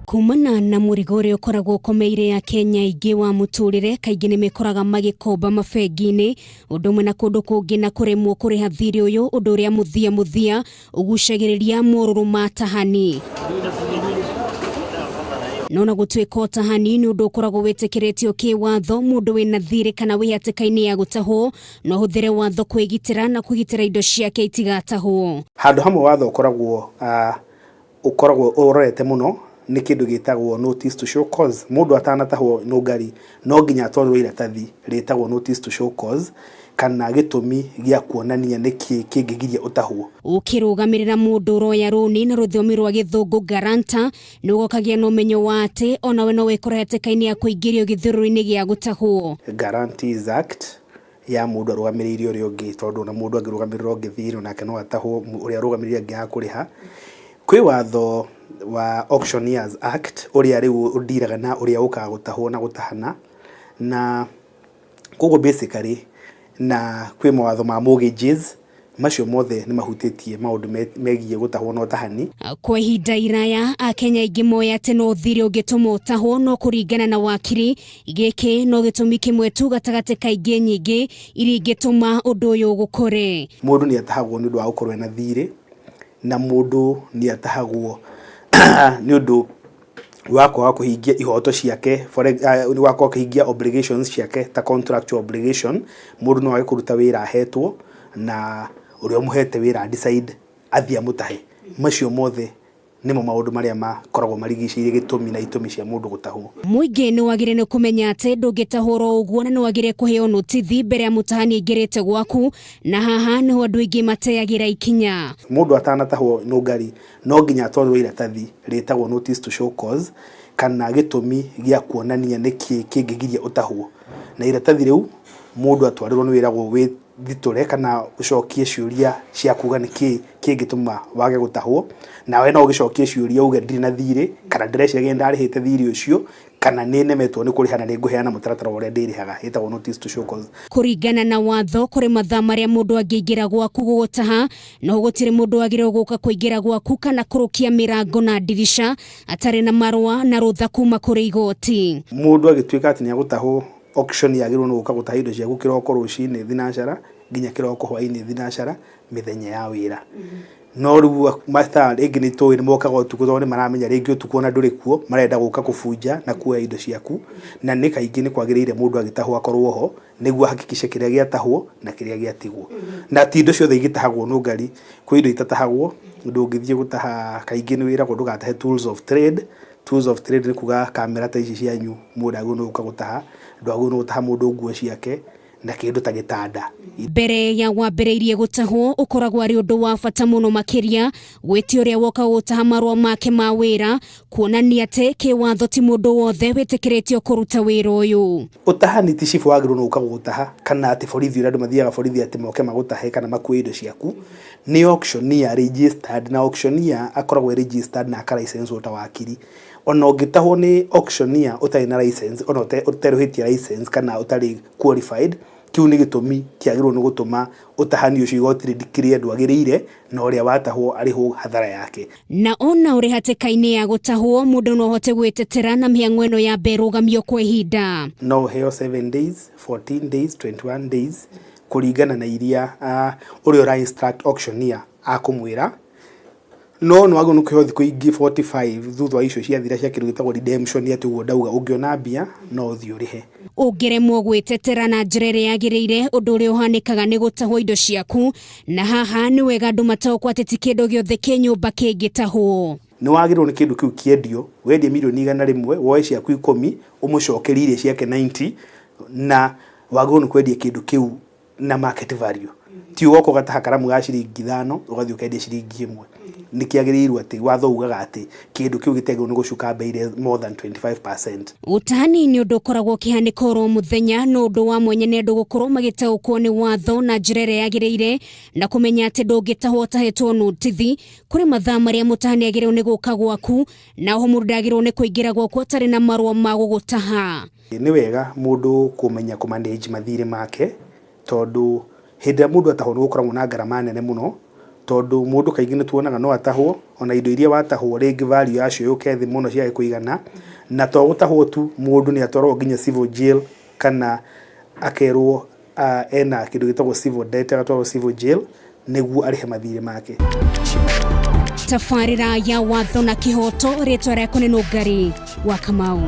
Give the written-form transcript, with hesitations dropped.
Kumana na murigore ukoragwo ukomeire ya Kenya ingi wa muturire kaingi ni mekoraga magikomba mafengi-ini undu mwe na kundu kungi na kuremwo kuriha thiri uyu undu uria muthia ugucagiriria moruru matahani nona gutwika utahani ni undu ukoragwo witikiritio kiwatho mundu wina thiri kana wi hatika-ini ya gutahwo no huthire watho kwigitira na kugitira indo ciake itigatahwo. Handu hamwe watho ukoragwo urorete muno ni kindu gitagwo notice to show cause. Mundu atanatahwo no ngari no nginya atwarwo iratathi ritagwo notice to show cause kana gitumi gia kuonania niki kingigiria utahwo. Ukirugamirira mundu roya runi na ruthiomi rwa githungu garanta ni ugokagia no menyo wate ona we no wekora hatika-ini ya kuingirio githuru-ini gia gutahwo. Guarantees Act ya mundu arugamiririo uri ungi tondu na mundu angirugamirira ungi thiri nake no atahwo uri arugamiriria ngi akuriha. Kwi watho wa Auctioneers Act uria riu udiraga na uria ukaga gutahwo na gutahana na kogo basically na kwi mawatho ma mortgages macio mothe ni mahutĩtie maundu megie gutahwo no tahani. Kwa ihinda iraya Akenya ingi moya ati no thiri ungituma utahwo no kuringana na wakiri giki no gitumi kimwe tu gatagati kaingi nyingi iri ingituma undu uyu gukore. Mundu ni atahagwo ni undu wa gukorwo na thiri na mundu ni atahagwo ni undu wako kuhingia ihoto ciake ni wako kuhingia obligations ciake ta contractual obligation. Mundu no agikuruta wira ahetwo na uria muhete wira decide athia mutahe macio mothe nimo maundu maria makoragwo marigicĩirie gitumi na itumi cia mundu gutahwo. Muingi ni wagire ni kumenya ati ndungitahwo uguo na ni wagire kuheo notithi mbere ya mutahani ingirite gwaku na haha niho andu aingi mateagira ikinya. Mundu atanatahwo no ngari no nginya atwarwo iratathi ritagwo notice to show cause kana gitumi gia kuonania niki kingigiria utahwo na iratathi riu mundu atwarirwo ni wiragwo wi thitore kana ucokie ciuria cia kuga niki kingituma wage gutahwo na we no ugicokie ciuria uge ndiri na thiri kana ndreci genda arihite thiri ucio kana ni nemetwo ni kurihana ni nguheana mutaratara uria ndirihaga hitagwo notice to show cause. Kuringana na watho kuri mathaa maria mundu angiingira gwaku gugutaha no gutire mundu agire guka kuingira gwaku kana kurukia mirango na dirisha atari na marwa na rutha kuma kuri igoti. Mundu agitwika ati ni agutahwo auction yagirwo no guka gutaha indo ciaku kiroko rucini thinacara nginya kiroko hwaini thinacara mithenya ya wira. No riu master igi ni toy ni mokaga utuku thone maramenya ringi utuku na nduri kuo marenda guka kufunja na kuoya indo ciaku na ni kaingi ni kwagiriire mundu agitahwo akorwo ho niguo hakikishe kiria giatahwo na kiria giatigwo na ti indo ciothe igitahagwo no ngari kwi indo itatahagwo ndungithie gutaha kaingi ni wira kundu gatahe tools of trade ni kuga kamera ta ici cianyu mundu agu no guka gutaha ndwagu no gutaha mundu nguo ciake na kindu ta gitanda. Mbere ya wambĩrĩirie gutahwo ukoragwo ari undu wa bata muno makiria gwĩtia uria woka gutaha marwa make ma wira kuonania ati kiwatho ti mundu wothe witikiritio kuruta wira uyu. Utahani ti cifu wagirwo no guka gutaha kana ati borithi uria andu mathiaga borithi ati moke magutahe kana makuwe indo ciaku ni auctioneer registered na auctioneer akoragwo registered na aka license uta wakiri. Ona ungitahwo ni auctioneer utari na license ona uteruhitie license kana utari qualified kiu ni gitumi kiagirwo ni gutuma utahani ucio igoti rindikire ndwagiriire na uria watahwo ariho hathara yake. Na ona uri hatika-ini ya gutahwo mundu no hote gwitetera na mihango ino ya berugamio kwa ihinda. No heo 7 days 14 days 21 days kuringana na iria uri ora instruct auctioneer akumwira. No wago nukiho thiko ingi 45 thutha icio cia thira cia kiru gitagwo redemption ati ugo ndauga ungiona mbia no thi urihe. Ungiremwo gwitetera na njira iria yagiriire undu uria uhanikaga ni gutahwo indo ciaku na haha ni wega andu mataukwo ati ti kindu giothe ki nyumba kingitahwo. Ni wagirwo ni kindu kiu kiendio wendie milioni 100 woe ciaku 10 umucokerie ciake 90 na wagirwo ni kwendia kindu kiu na market value. Ti ugo gataha karamu ga ciringi 5 ugathi ukendia ciringi 1 nikiagirirwo ati watho ugaga ati kindu kiu gitegwo ni gucuka bei more than 25%. Utahani ni undu ukoragwo kihanika oro muthenya no undu wa mwenye ni andu gukorwo magitaukwo ni watho na njira iria yagiriire na kumenya ati ndungitahwo tahetwo notithi kuri mathaa maria mutahani agirwo ni guka gwaku na ho mundu agirwo ni kuingira gwaku atari na marwa ma gugutaha. Ni wega mundu kumenya kumanage mathire make tondu hindi mundu atahwo ni gukoragwo na ngarama nene muno tondu mundu kaingi ni tuonaga no atahwo ona indo iria watahwo ringi value yacio yuke thi muno cia kuigana na to gutahwo tu mundu ni atwarwo nginya civil jail kana akerwo ena kindu gitagwo civil debt agatwarwo civil jail niguo arihe mathirĩ make. Tabarĩra ya watho na kihoto ritwa rĩakwa nĩ Nũngari wa Kamau.